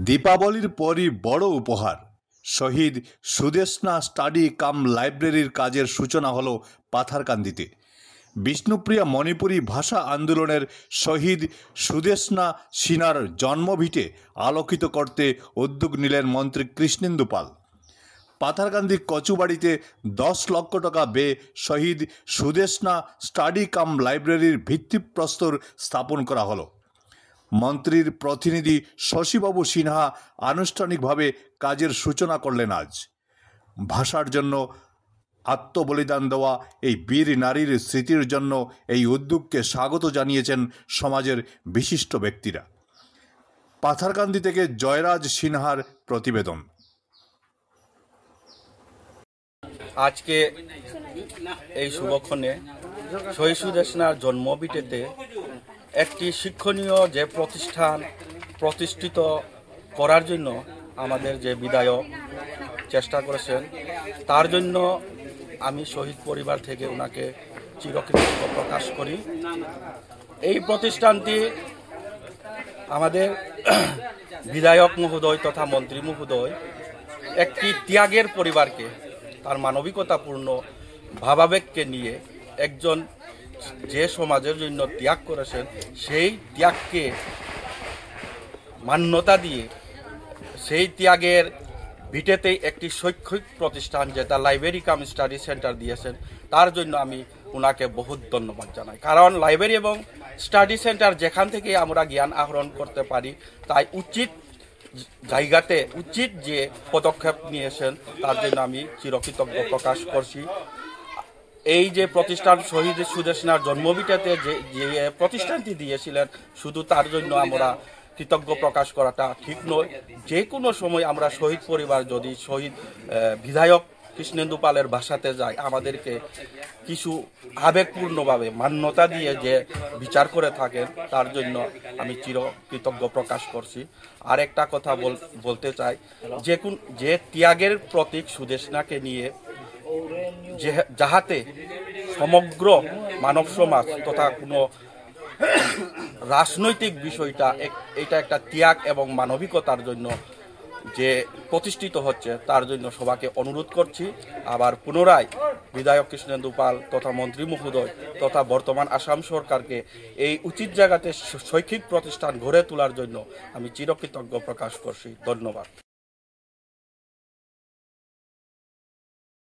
দীপাবলির পরই বড় উপহার। শহীদ সুদেষ্ণা স্টাডি কাম লাইব্রেরির কাজের সূচনা হলো পাথারকান্দিতে। বিষ্ণুপ্রিয়া মণিপুরী ভাষা আন্দোলনের শহীদ সুদেষ্ণা সিনহার জন্মভিটে আলোকিত করতে উদ্যোগ নিলেন মন্ত্রী কৃষ্ণেন্দু পাল। পাথারকান্দি কচুবাড়িতে 10 লক্ষ টাকা ব্যয়ে শহীদ সুদেষ্ণা স্টাডি কাম লাইব্রেরির ভিত্তিপ্রস্তর স্থাপন করা হলো। মন্ত্রীর প্রতিনিধি শশীবাবু সিনহা আনুষ্ঠানিকভাবে কাজের সূচনা করলেন আজ। ভাষার জন্য আত্মবলিদান দেওয়া এই বীর নারীর স্মৃতির জন্য এই উদ্যোগকে স্বাগত জানিয়েছেন সমাজের বিশিষ্ট ব্যক্তিরা। পাথারকান্দি থেকে জয়রাজ সিনহার প্রতিবেদন। আজকে এই শুভক্ষণে শহীদ সুদেষ্ণার জন্মভিটেতে একটি শিক্ষণীয় যে প্রতিষ্ঠান প্রতিষ্ঠিত করার জন্য আমাদের যে বিধায়ক চেষ্টা করেছেন, তার জন্য আমি শহীদ পরিবার থেকে ওনাকে চিরকৃতজ্ঞ প্রকাশ করি। এই প্রতিষ্ঠানটি আমাদের বিধায়ক মহোদয় তথা মন্ত্রী মহোদয় একটি ত্যাগের পরিবারকে, তার মানবিকতাপূর্ণ ভাবাবেগকে নিয়ে একজন যে সমাজের জন্য ত্যাগ করেছেন, সেই ত্যাগকে মান্যতা দিয়ে সেই ত্যাগের ভিটেতেই একটি শৈক্ষিক প্রতিষ্ঠান যেটা লাইব্রেরি কাম স্টাডি সেন্টার দিয়েছেন, তার জন্য আমি ওনাকে বহুত ধন্যবাদ জানাই। কারণ লাইব্রেরি এবং স্টাডি সেন্টার যেখান থেকে আমরা জ্ঞান আহরণ করতে পারি, তাই উচিত জায়গাতে উচিত যে পদক্ষেপ নিয়েছেন, তার জন্য আমি চিরকৃতজ্ঞ প্রকাশ করছি। এই যে প্রতিষ্ঠান শহীদ সুদেষ্ণার জন্মভিটাতে যে প্রতিষ্ঠানটি দিয়েছিলেন, শুধু তার জন্য আমরা কৃতজ্ঞ প্রকাশ করাটা ঠিক নয়। যে কোনো সময় আমরা শহীদ পরিবার যদি শহীদ বিধায়ক কৃষ্ণেন্দু পালের বাসাতে যাই, আমাদেরকে কিছু আবেগপূর্ণভাবে মান্যতা দিয়ে যে বিচার করে থাকেন, তার জন্য আমি চিরকৃতজ্ঞ প্রকাশ করছি। আর একটা কথা বলতে চাই, যে ত্যাগের প্রতীক সুদেষ্ণাকে নিয়ে যাহাতে সমগ্র মানব সমাজ তথা কোনো রাজনৈতিক বিষয়টা এটা একটা ত্যাগ এবং মানবিকতার জন্য যে প্রতিষ্ঠিত হচ্ছে, তার জন্য সবাইকে অনুরোধ করছি। আবার পুনরায় বিধায়ক কৃষ্ণেন্দু পাল তথা মন্ত্রী মহোদয় তথা বর্তমান আসাম সরকারকে এই উচিত জায়গাতে শৈক্ষিক প্রতিষ্ঠান গড়ে তোলার জন্য আমি চিরকৃতজ্ঞ প্রকাশ করছি। ধন্যবাদ।